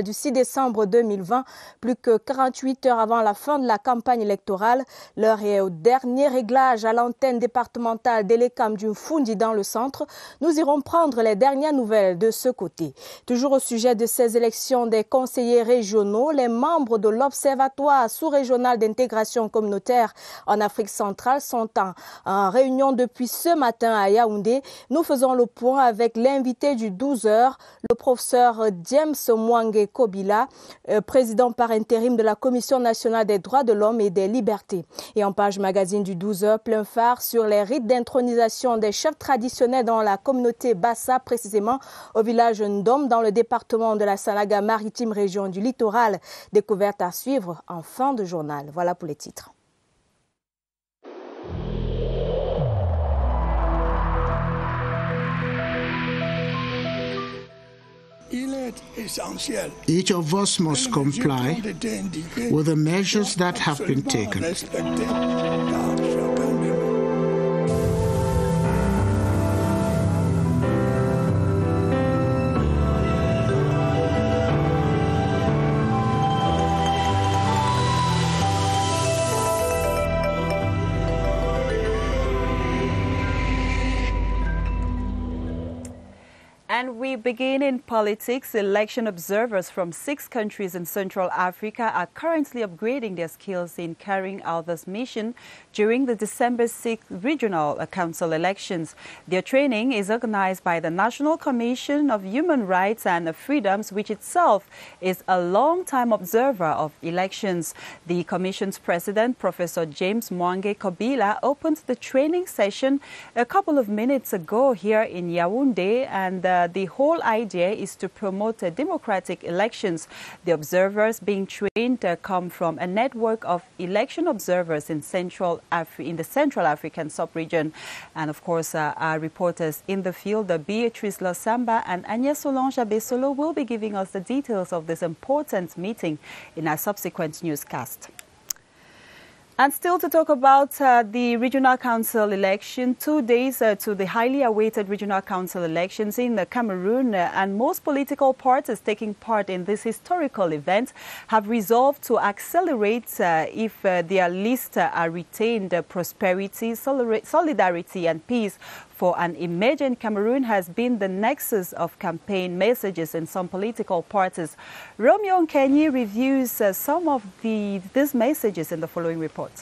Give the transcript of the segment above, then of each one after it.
du 6 décembre 2020, plus que 48 heures avant la fin de la campagne électorale. L'heure est au dernier réglage à l'antenne départementale d'Elekam du Mfundi dans le centre. Nous irons prendre les dernières nouvelles de ce côté. Toujours au sujet de ces élections des conseillers régionaux, les membres de l'Observatoire sous-régional d'intégration communautaire en Afrique centrale sont en réunion depuis ce matin à Yaoundé. Nous faisons le point avec l'invité du 12h, le professeur James Mwange Kobila, président par intérim de la Commission nationale des droits de l'homme et des libertés. Et en page magazine du 12h, plein phare sur les rites d'intronisation des chefs traditionnels dans la communauté Bassa, précisément au village Ndom, dans le département de la Salaga maritime, région du littoral. Découverte à suivre en fin de journal. Voilà pour les titres. Each of us must comply with the measures that have been taken. And we begin in politics. Election observers from 6 countries in Central Africa are currently upgrading their skills in carrying out this mission during the December 6th regional council elections. Their training is organized by the National Commission of Human Rights and Freedoms, which itself is a long-time observer of elections. The commission's president, Professor James Mwange Kobila, opened the training session a couple of minutes ago here in Yaoundé, and the whole idea is to promote democratic elections. The observers being trained come from a network of election observers in the Central African sub-region. And of course, our reporters in the field, Beatrice Losamba and Agnès Solange Abesolo, will be giving us the details of this important meeting in our subsequent newscast. And still to talk about the regional council election, 2 days to the highly awaited regional council elections in Cameroon, and most political parties taking part in this historical event have resolved to accelerate if their lists are retained. Prosperity, solidarity and peace for an emergent Cameroon has been the nexus of campaign messages in some political parties. Romeo Nkenyi reviews some of these messages in the following report.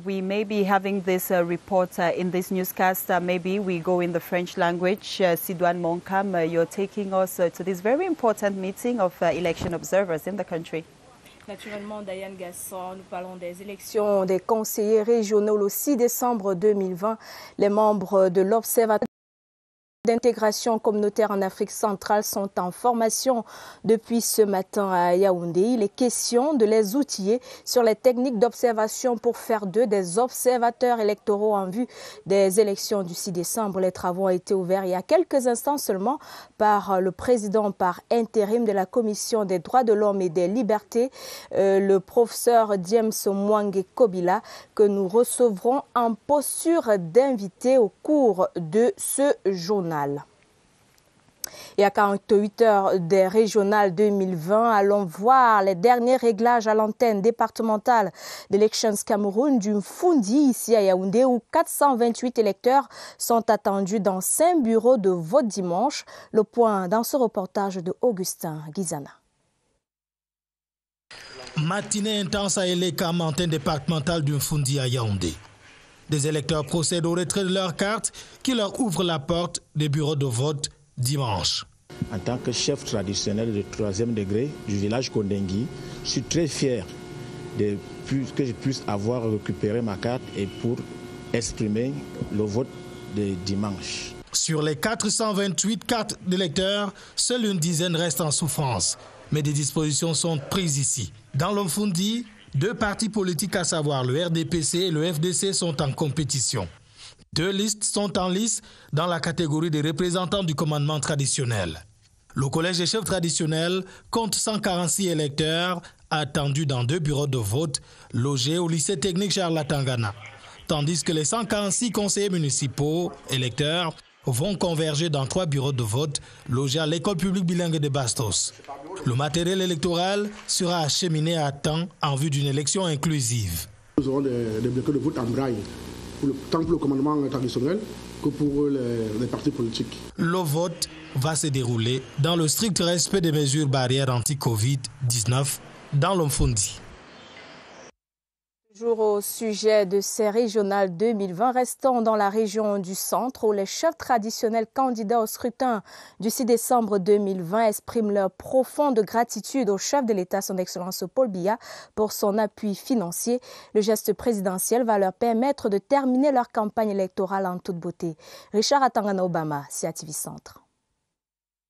We may be having this report in this newscast. Maybe we go in the French language. Sidouane Monkam, you're taking us to this very important meeting of election observers in the country. Naturellement, Diane Gasson, nous parlons des élections des conseillers régionaux le 6 décembre 2020. Les membres de l'Observatoire d'intégration communautaire en Afrique centrale sont en formation depuis ce matin à Yaoundé. Il est question de les outiller sur les techniques d'observation pour faire d'eux des observateurs électoraux en vue des élections du 6 décembre. Les travaux ont été ouverts il y a quelques instants seulement par le président par intérim de la Commission des droits de l'homme et des libertés, le professeur James Mwange Kobila, que nous recevrons en posture d'invité au cours de ce journal. Et à 48 heures des régionales 2020, allons voir les derniers réglages à l'antenne départementale d'Elections Cameroun du Mfundi, ici à Yaoundé, où 428 électeurs sont attendus dans 5 bureaux de vote dimanche. Le point dans ce reportage de Augustin Guizana. Matinée intense à Elekam, antenne départementale du Mfundi à Yaoundé. Des électeurs procèdent au retrait de leur carte qui leur ouvre la porte des bureaux de vote dimanche. En tant que chef traditionnel de 3e degré du village Kondengui, je suis très fier que je puisse avoir récupéré ma carte et pour exprimer le vote de dimanche. Sur les 428 cartes d'électeurs, seule une dizaine restent en souffrance. Mais des dispositions sont prises ici. Dans le Mfundi, 2 partis politiques, à savoir le RDPC et le FDC, sont en compétition. 2 listes sont en lice dans la catégorie des représentants du commandement traditionnel. Le collège des chefs traditionnels compte 146 électeurs attendus dans 2 bureaux de vote logés au lycée technique Charles Latangana. Tandis que les 146 conseillers municipaux électeurs vont converger dans 3 bureaux de vote logés à l'école publique bilingue de Bastos. Le matériel électoral sera acheminé à temps en vue d'une élection inclusive. Nous aurons des bulletins de vote en braille, tant pour le commandement traditionnel que pour les partis politiques. Le vote va se dérouler dans le strict respect des mesures barrières anti-Covid-19 dans l'Omfundi. Toujours au sujet de ces régionales 2020, restons dans la région du centre où les chefs traditionnels candidats au scrutin du 6 décembre 2020 expriment leur profonde gratitude au chef de l'État, son Excellence Paul Biya, pour son appui financier. Le geste présidentiel va leur permettre de terminer leur campagne électorale en toute beauté. Richard Atangana Obama, CATV Centre.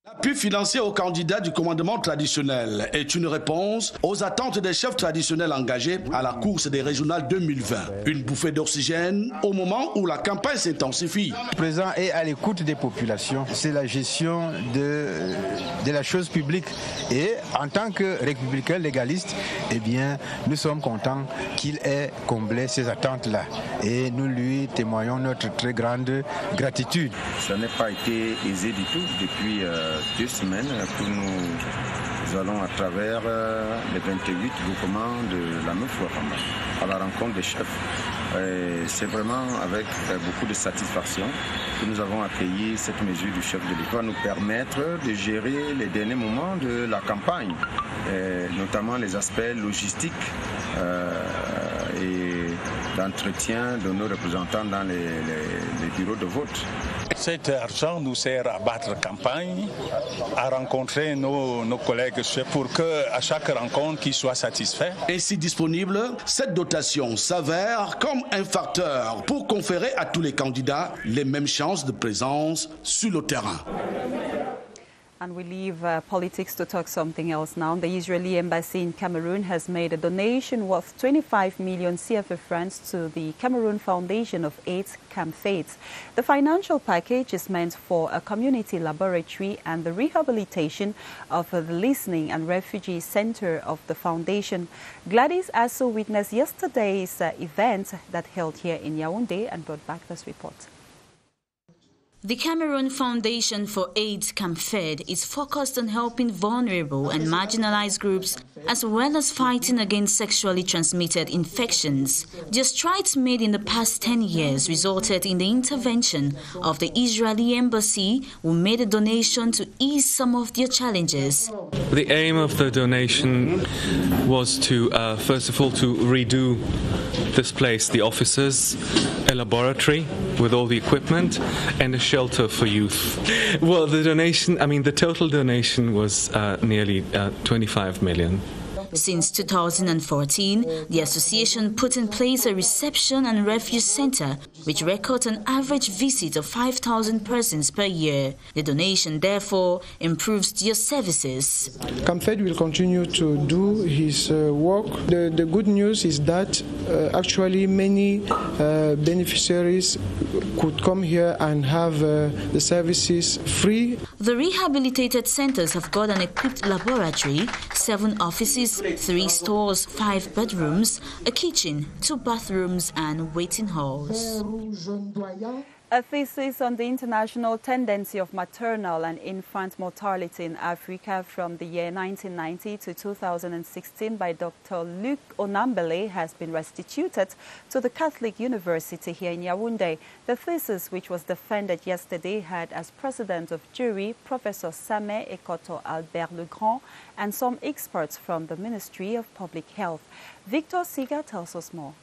L'appui financier aux candidats du commandement traditionnel est une réponse aux attentes des chefs traditionnels engagés à la course des régionales 2020. Une bouffée d'oxygène au moment où la campagne s'intensifie. Le président est à l'écoute des populations. C'est la gestion de la chose publique. Et en tant que républicain légaliste, eh bien, nous sommes contents qu'il ait comblé ces attentes-là. Et nous lui témoignons notre très grande gratitude. Ça n'a pas été aisé du tout depuis 2 semaines que nous allons à travers les 28 groupements de la Meufouafama à la rencontre des chefs. C'est vraiment avec beaucoup de satisfaction que nous avons accueilli cette mesure du chef de l'État. Va nous permettre de gérer les derniers moments de la campagne, notamment les aspects logistiques et d'entretien de nos représentants dans les bureaux de vote. Cet argent nous sert à battre campagne, à rencontrer nos collègues pour qu'à chaque rencontre, qu'ils soient satisfaits. Ainsi disponible, cette dotation s'avère comme un facteur pour conférer à tous les candidats les mêmes chances de présence sur le terrain. And we leave politics to talk something else now. The Israeli embassy in Cameroon has made a donation worth 25 million CFA francs to the Cameroon Foundation of AIDS Camp Fate. The financial package is meant for a community laboratory and the rehabilitation of the listening and refugee center of the foundation. Gladys also witnessed yesterday's event that held here in Yaoundé and brought back this report. The Cameroon Foundation for AIDS Camp Fed is focused on helping vulnerable and marginalized groups as well as fighting against sexually transmitted infections. The strides made in the past 10 years resulted in the intervention of the Israeli embassy, who made a donation to ease some of their challenges. The aim of the donation was to, first of all, to redo this place, the offices, a laboratory with all the equipment, and a shelter for youth. Well, the total donation was nearly 25 million. Since 2014, the association put in place a reception and refuge center, which records an average visit of 5,000 persons per year. The donation, therefore, improves their services. Camp Fed will continue to do his work. The good news is that actually many beneficiaries could come here and have the services free. The rehabilitated centers have got an equipped laboratory, 7 offices, 3 stores, 5 bedrooms, a kitchen, 2 bathrooms and waiting halls. A thesis on the international tendency of maternal and infant mortality in Africa from the year 1990 to 2016 by Dr. Luc Onambele has been restituted to the Catholic University here in Yaoundé. The thesis, which was defended yesterday, had as president of jury Professor Samé Ekoto Albert Legrand and some experts from the Ministry of Public Health. Victor Siga tells us more.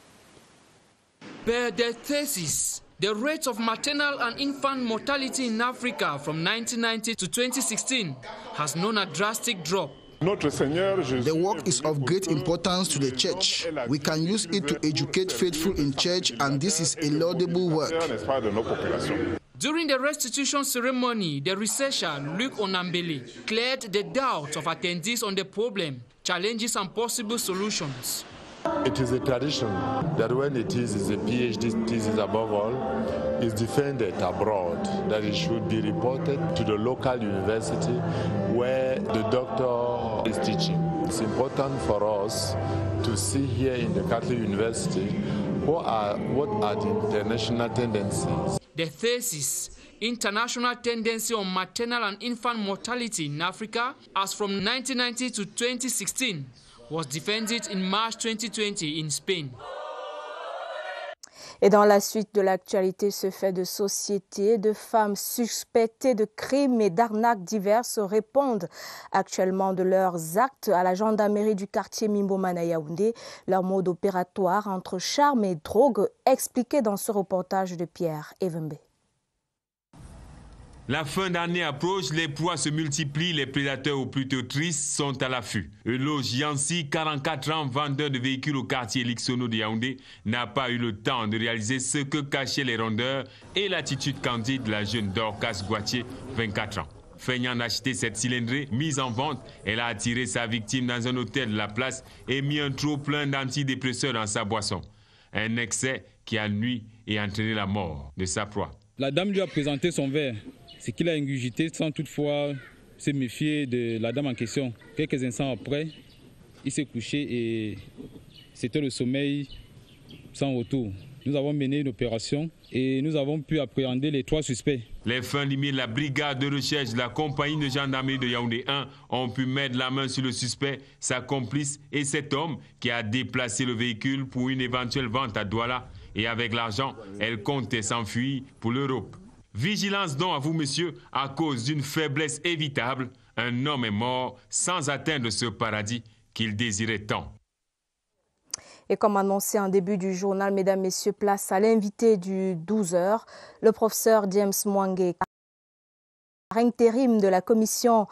Per their thesis, the rate of maternal and infant mortality in Africa from 1990 to 2016 has known a drastic drop. The work is of great importance to the church. We can use it to educate faithful in church, and this is a laudable work. During the restitution ceremony, the researcher Luc Onambele cleared the doubts of attendees on the problem, challenges and possible solutions. It is a tradition that when a thesis, a PhD thesis above all, is defended abroad, that it should be reported to the local university where the doctor is teaching. It's important for us to see here in the Catholic University what are the international tendencies. The thesis international tendency on maternal and infant mortality in Africa as from 1990 to 2016 was defended in March 2020 in Spain. Et dans la suite de l'actualité, ce fait de société, de femmes suspectées de crimes et d'arnaques diverses répondent actuellement de leurs actes à la gendarmerie du quartier Mimbomane à Yaoundé. Leur mode opératoire entre charme et drogue expliqué dans ce reportage de Pierre Evembe. La fin d'année approche, les proies se multiplient, les prédateurs ou plutôt tristes sont à l'affût. Eloge Yansi, 44 ans, vendeur de véhicules au quartier Lixono de Yaoundé, n'a pas eu le temps de réaliser ce que cachaient les rondeurs et l'attitude candide de la jeune Dorcas Guatier, 24 ans. Feignant d'acheter cette cylindrée mise en vente, elle a attiré sa victime dans un hôtel de la place et mis un trop plein d'antidépresseurs dans sa boisson. Un excès qui a nui et entraîné la mort de sa proie. La dame lui a présenté son verre. C'est qu'il a ingurgité sans toutefois se méfier de la dame en question. Quelques instants après, il s'est couché et c'était le sommeil sans retour. Nous avons mené une opération et nous avons pu appréhender les 3 suspects. Les fins limites, la brigade de recherche de la compagnie de gendarmerie de Yaoundé 1 ont pu mettre la main sur le suspect, sa complice et cet homme qui a déplacé le véhicule pour une éventuelle vente à Douala. Et avec l'argent, elle comptait s'enfuir pour l'Europe. Vigilance donc à vous, messieurs, à cause d'une faiblesse évitable, un homme est mort sans atteindre ce paradis qu'il désirait tant. Et comme annoncé en début du journal, mesdames, messieurs, place à l'invité du 12h, le professeur James Mwangue, intérim de la Commission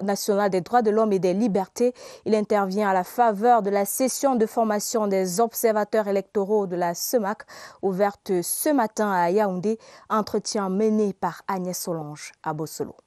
nationale des droits de l'homme et des libertés. Il intervient à la faveur de la session de formation des observateurs électoraux de la CEMAC, ouverte ce matin à Yaoundé, entretien mené par Agnès Solange à Bossolo.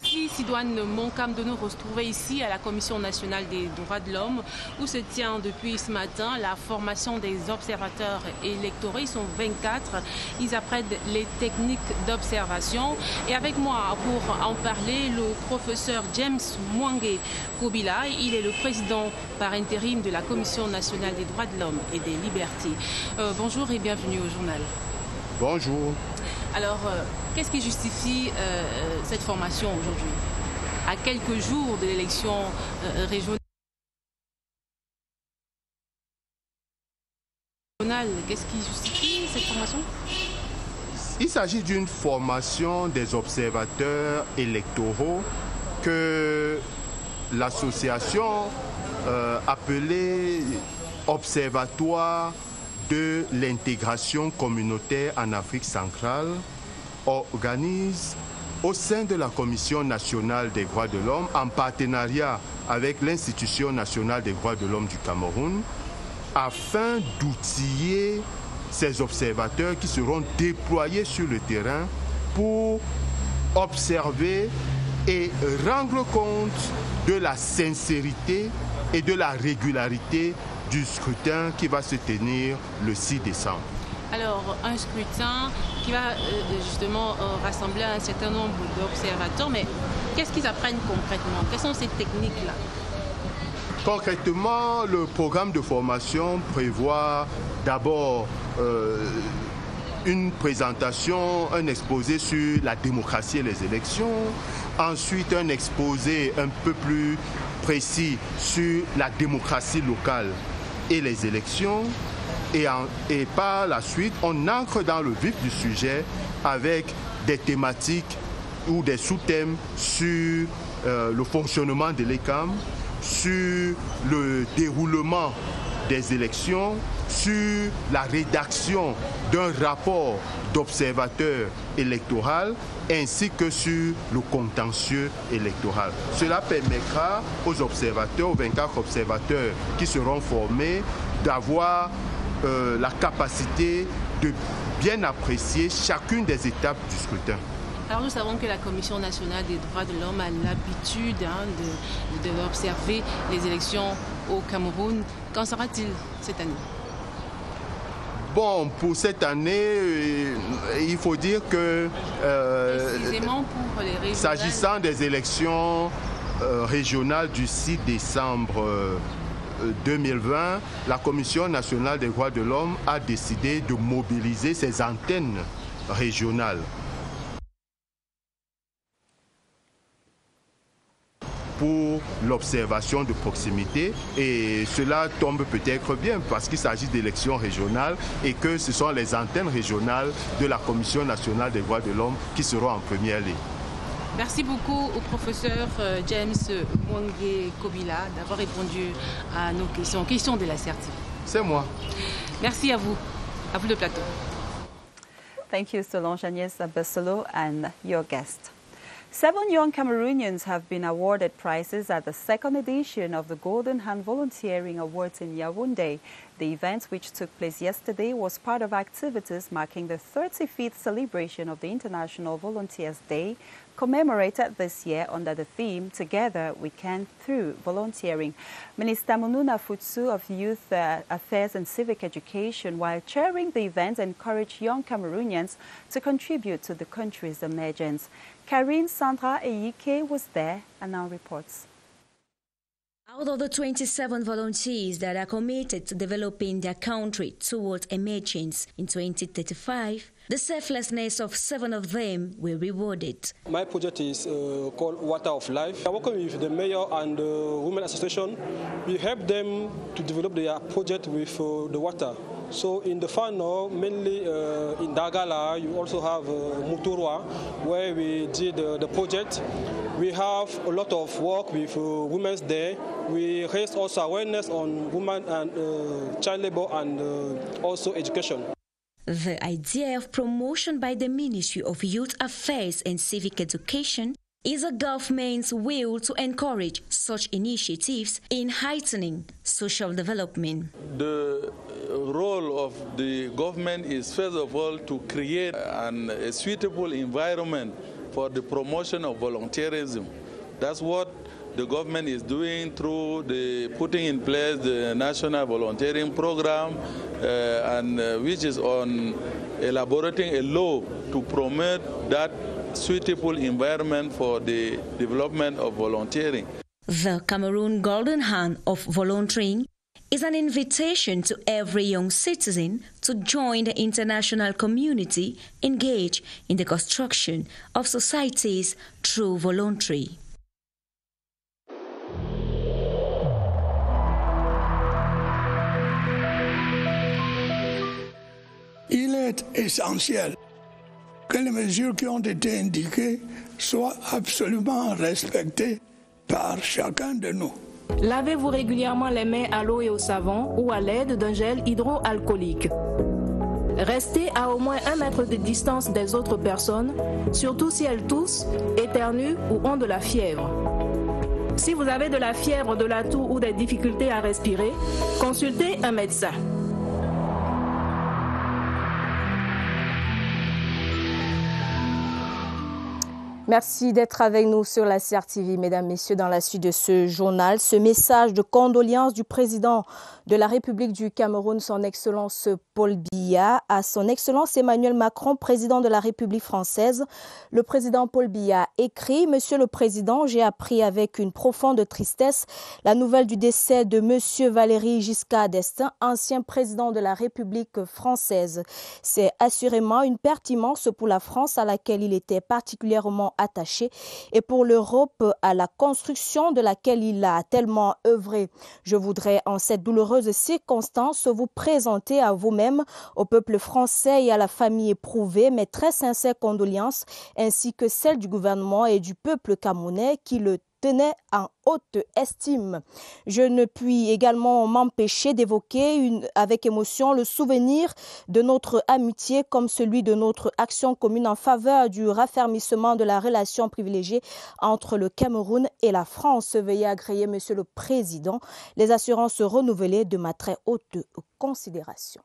Merci Sidoine Moncam de nous retrouver ici à la Commission nationale des droits de l'homme où se tient depuis ce matin la formation des observateurs électoraux. Ils sont 24, ils apprennent les techniques d'observation et avec moi pour en parler le professeur James Mwangue Kobila. Il est le président par intérim de la Commission nationale des droits de l'homme et des libertés. Bonjour et bienvenue au journal. Bonjour. Alors, qu'est-ce qui justifie cette formation aujourd'hui, à quelques jours de l'élection régionale? Qu'est-ce qui justifie cette formation? Il s'agit d'une formation des observateurs électoraux que l'association appelée Observatoire de l'intégration communautaire en Afrique centrale organise au sein de la Commission nationale des droits de l'homme en partenariat avec l'Institution nationale des droits de l'homme du Cameroun afin d'outiller ces observateurs qui seront déployés sur le terrain pour observer et rendre compte de la sincérité et de la régularité du scrutin qui va se tenir le 6 décembre. Alors, un scrutin qui va justement rassembler un certain nombre d'observateurs, mais qu'est-ce qu'ils apprennent concrètement? Quelles sont ces techniques-là? Concrètement, le programme de formation prévoit d'abord une présentation, un exposé sur la démocratie et les élections, ensuite un exposé un peu plus précis sur la démocratie locale et les élections, et par la suite, on entre dans le vif du sujet avec des thématiques ou des sous-thèmes sur le fonctionnement de l'ECAM, sur le déroulement des élections, sur la rédaction d'un rapport d'observateur électoral ainsi que sur le contentieux électoral. Cela permettra aux observateurs, aux 24 observateurs qui seront formés, d'avoir la capacité de bien apprécier chacune des étapes du scrutin. Alors nous savons que la Commission nationale des droits de l'homme a l'habitude d'observer les élections au Cameroun. Qu'en sera-t-il cette année? Bon, pour cette année, il faut dire que précisément pour les régionales, s'agissant des élections régionales du 6 décembre 2020, la Commission nationale des droits de l'homme a décidé de mobiliser ses antennes régionales pour l'observation de proximité, et cela tombe peut-être bien parce qu'il s'agit d'élections régionales et que ce sont les antennes régionales de la Commission nationale des droits de l'homme qui seront en première ligne. Merci beaucoup au professeur James Mwangé Kobila d'avoir répondu à nos questions de la CERTIF. C'est moi. Merci à vous le plateau. Thank you, Solange Agnès Abessolo, and your guest. 7 young Cameroonians have been awarded prizes at the second edition of the Golden Hand Volunteering Awards in Yaoundé. The event, which took place yesterday, was part of activities marking the 35th celebration of the International Volunteers Day, commemorated this year under the theme, Together We Can Through Volunteering. Minister Mununa Futsu of Youth Affairs and Civic Education, while chairing the event, encouraged young Cameroonians to contribute to the country's emergence. Karine Sandra Eyike was there and now reports. Out of the 27 volunteers that are committed to developing their country towards emergence in 2035, the selflessness of 7 of them were rewarded. My project is called Water of Life. I'm working with the Mayor and the Women Association. We help them to develop their project with the water. So in the Fano, mainly in Dagala, you also have Muturwa, where we did the project. We have a lot of work with Women's Day. We raise also awareness on women and child labor and also education. The idea of promotion by the Ministry of Youth Affairs and Civic Education is a government's will to encourage such initiatives in heightening social development. The role of the government is, first of all, to create a suitable environment for the promotion of volunteerism. That's what the government is doing through the putting in place the National Volunteering Program, which is on elaborating a law to promote that suitable environment for the development of volunteering. The Cameroon Golden Hand of Volunteering is an invitation to every young citizen to join the international community engaged in the construction of societies through voluntary. Il est essentiel que les mesures qui ont été indiquées soient absolument respectées par chacun de nous. Lavez-vous régulièrement les mains à l'eau et au savon ou à l'aide d'un gel hydroalcoolique. Restez à au moins 1 mètre de distance des autres personnes, surtout si elles toussent, éternuent ou ont de la fièvre. Si vous avez de la fièvre, de la toux ou des difficultés à respirer, consultez un médecin. Merci d'être avec nous sur la CRTV, mesdames, messieurs, dans la suite de ce journal. Ce message de condoléances du président de la République du Cameroun, son Excellence Paul Biya, à son Excellence Emmanuel Macron, président de la République française. Le président Paul Biya écrit « Monsieur le Président, j'ai appris avec une profonde tristesse la nouvelle du décès de Monsieur Valéry Giscard d'Estaing, ancien président de la République française. C'est assurément une perte immense pour la France à laquelle il était particulièrement attaché et pour l'Europe à la construction de laquelle il a tellement œuvré. Je voudrais en cette douloureuse circonstance vous présenter à vous-même, au peuple français et à la famille éprouvée mes très sincères condoléances ainsi que celles du gouvernement et du peuple camerounais qui le tenait en haute estime. Je ne puis également m'empêcher d'évoquer avec émotion le souvenir de notre amitié comme celui de notre action commune en faveur du raffermissement de la relation privilégiée entre le Cameroun et la France. Veuillez agréer, Monsieur le Président, les assurances renouvelées de ma très haute considération.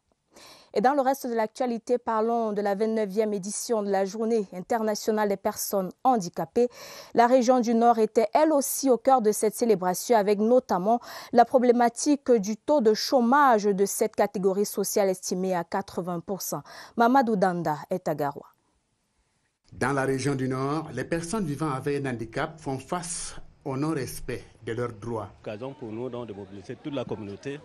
Et dans le reste de l'actualité, parlons de la 29e édition de la Journée internationale des personnes handicapées. La région du Nord était elle aussi au cœur de cette célébration avec notamment la problématique du taux de chômage de cette catégorie sociale estimée à 80%. Mamadou Danda est à Garoua. Dans la région du Nord, les personnes vivant avec un handicap font face au non-respect de leurs droits. Occasion pour nous donc de mobiliser toute la communauté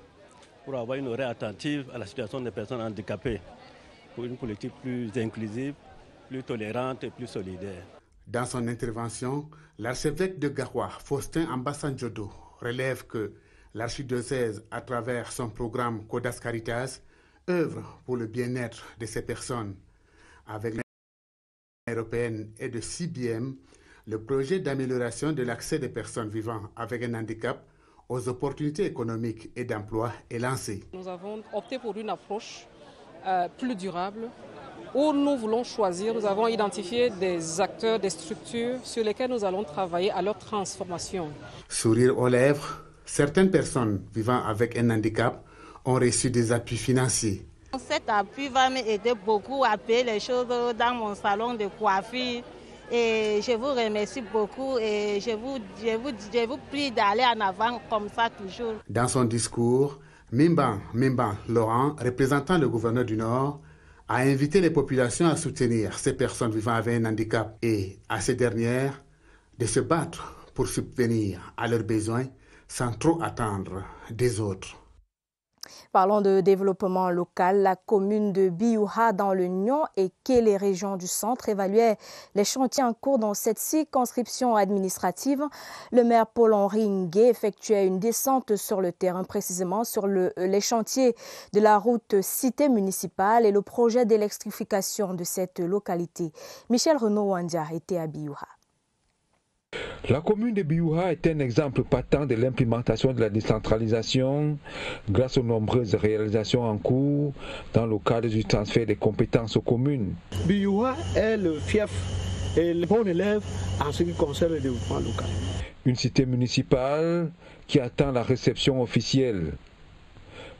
pour avoir une oreille attentive à la situation des personnes handicapées, pour une politique plus inclusive, plus tolérante et plus solidaire. Dans son intervention, l'archevêque de Garoua, Faustin Ambassadjodo, relève que l'archidiocèse, à travers son programme Codas Caritas, œuvre pour le bien-être de ces personnes. Avec l'Union européenne et de CBM, le projet d'amélioration de l'accès des personnes vivant avec un handicap aux opportunités économiques et d'emploi est lancé. Nous avons opté pour une approche plus durable où nous voulons choisir, nous avons identifié des acteurs, des structures sur lesquelles nous allons travailler à leur transformation. Sourire aux lèvres, certaines personnes vivant avec un handicap ont reçu des appuis financiers. Cet appui va m'aider beaucoup à payer les choses dans mon salon de coiffure. Et je vous remercie beaucoup et je vous prie d'aller en avant comme ça toujours. Dans son discours, Mimban Laurent, représentant le gouverneur du Nord, a invité les populations à soutenir ces personnes vivant avec un handicap et à ces dernières de se battre pour subvenir à leurs besoins sans trop attendre des autres. Parlons de développement local. La commune de Biouha dans le Nyon et les régions du centre évaluaient les chantiers en cours dans cette circonscription administrative. Le maire Paul-Henri Ngué effectuait une descente sur le terrain, précisément sur les chantiers de la route cité municipale et le projet d'électrification de cette localité. Michel Renaud-Wandia était à Biouha. La commune de Biouha est un exemple patent de l'implémentation de la décentralisation grâce aux nombreuses réalisations en cours dans le cadre du transfert des compétences aux communes. Biouha est le fief et le bon élève en ce qui concerne le développement local. Une cité municipale qui attend la réception officielle.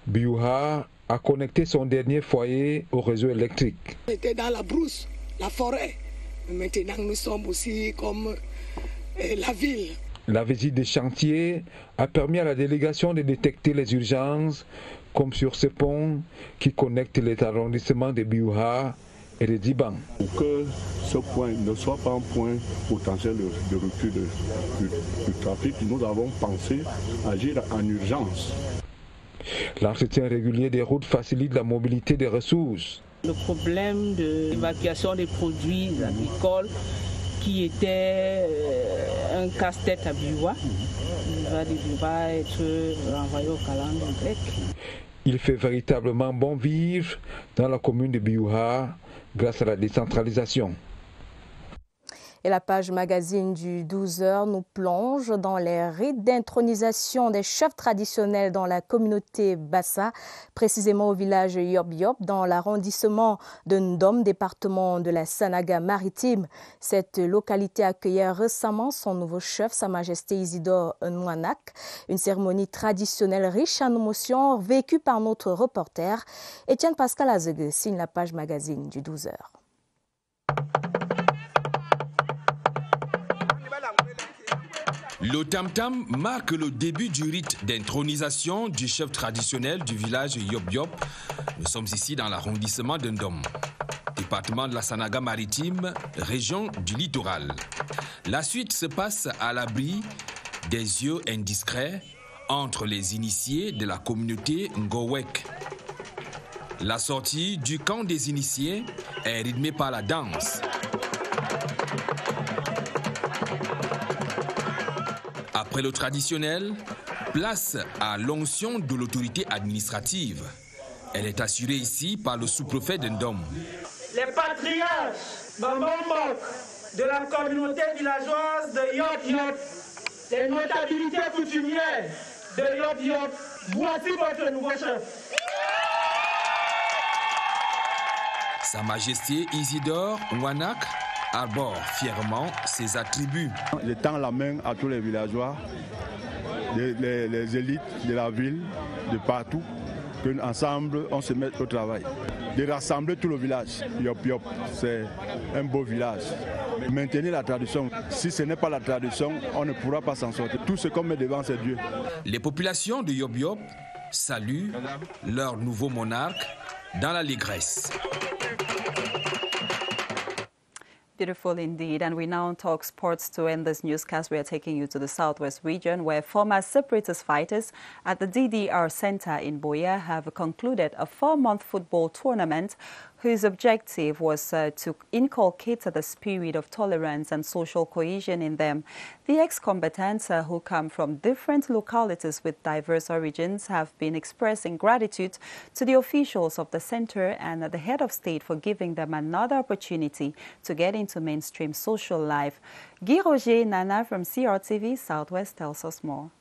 Biouha a connecté son dernier foyer au réseau électrique. On était dans la brousse, la forêt. Maintenant nous sommes aussi comme la ville. La visite des chantiers a permis à la délégation de détecter les urgences, comme sur ce pont qui connecte les arrondissements de Biouha et de Diban. Pour que ce point ne soit pas un point potentiel de rupture du trafic, nous avons pensé agir en urgence. L'entretien régulier des routes facilite la mobilité des ressources. Le problème de l'évacuation des produits agricoles qui était un casse-tête à Biouha, va être renvoyé au calendrier grec. Il fait véritablement bon vivre dans la commune de Biouha grâce à la décentralisation. Et la page magazine du 12h nous plonge dans les rites d'intronisation des chefs traditionnels dans la communauté Bassa, précisément au village Yob Yob, dans l'arrondissement de Ndom, département de la Sanaga-Maritime. Cette localité accueillait récemment son nouveau chef, Sa Majesté Isidore Nwaanak. Une cérémonie traditionnelle riche en émotions vécue par notre reporter. Étienne Pascal Azegue signe la page magazine du 12h. Le tam-tam marque le début du rite d'intronisation du chef traditionnel du village Yob Yob. Nous sommes ici dans l'arrondissement de Ndom, département de la Sanaga-Maritime, région du littoral. La suite se passe à l'abri des yeux indiscrets entre les initiés de la communauté Ngowek. La sortie du camp des initiés est rythmée par la danse. Après le traditionnel, place à l'onction de l'autorité administrative. Elle est assurée ici par le sous-préfet de Ndom. Les patriarches Bambambok de la communauté villageoise de Yob Yob, les notabilités coutumières de Yob Yob, voici votre nouveau chef. Sa Majesté Isidore Nwaanak arbore fièrement ses attributs. Je tends la main à tous les villageois, les élites de la ville, de partout, qu'ensemble on se mette au travail. De rassembler tout le village. Yob Yob, c'est un beau village. Maintenir la tradition. Si ce n'est pas la tradition, on ne pourra pas s'en sortir. Tout ce qu'on met devant, c'est Dieu. Les populations de Yob Yob saluent leur nouveau monarque dans l'allégresse. Beautiful indeed. And we now talk sports to end this newscast. We are taking you to the southwest region where former separatist fighters at the DDR Center in Buea have concluded a 4-month football tournament whose objective was to inculcate the spirit of tolerance and social cohesion in them. The ex-combatants who come from different localities with diverse origins have been expressing gratitude to the officials of the center and the head of state for giving them another opportunity to get into mainstream social life. Guy Roger Nana from CRTV Southwest tells us more.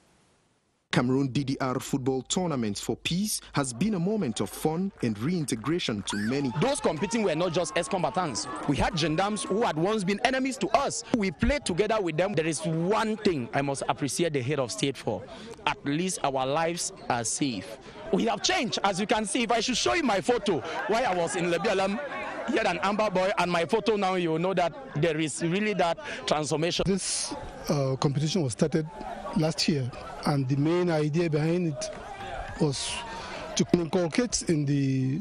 Cameroon DDR football tournaments for peace has been a moment of fun and reintegration to many. Those competing were not just ex-combatants. We had gendarmes who had once been enemies to us. We played together with them. There is one thing I must appreciate the head of state for. At least our lives are safe. We have changed, as you can see. If I should show you my photo while I was in Lebialam, here an Amber boy, and my photo now, you will know that there is really that transformation. This competition was started last year, and the main idea behind it was to inculcate in the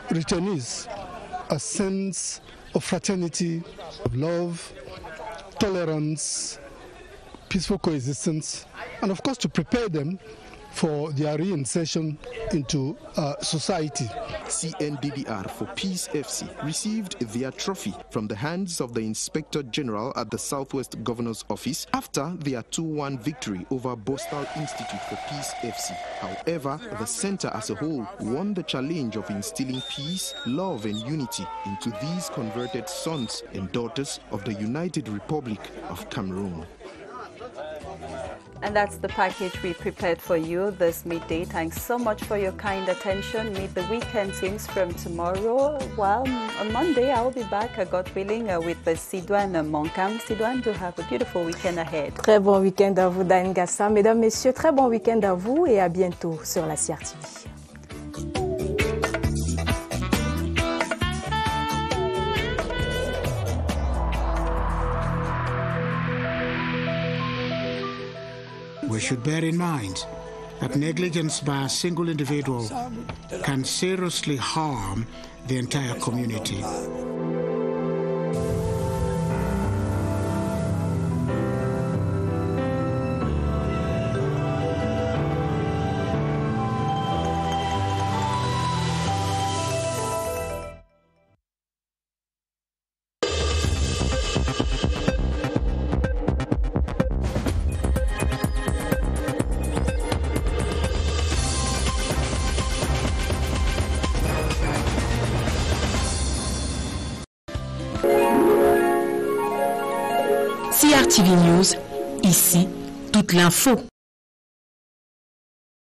returnees a sense of fraternity, of love, tolerance, peaceful coexistence, and of course to prepare them for their reinsertion into society. CNDDR for Peace FC received their trophy from the hands of the Inspector General at the Southwest Governor's Office after their 2-1 victory over Bostal Institute for Peace FC. However, the center as a whole won the challenge of instilling peace, love and unity into these converted sons and daughters of the United Republic of Cameroon. And that's the package we prepared for you this midday. Thanks so much for your kind attention. Meet the weekend teams from tomorrow. Well, on Monday, I'll be back, God willing, with Sidoine Moncam. Sidoine, do have a beautiful weekend ahead. Très bon week-end à vous, Dan Gassa. Mesdames, Messieurs, très bon week-end à vous et à bientôt sur la CRTV. We should bear in mind that negligence by a single individual can seriously harm the entire community. CRTV News, ici, toute l'info.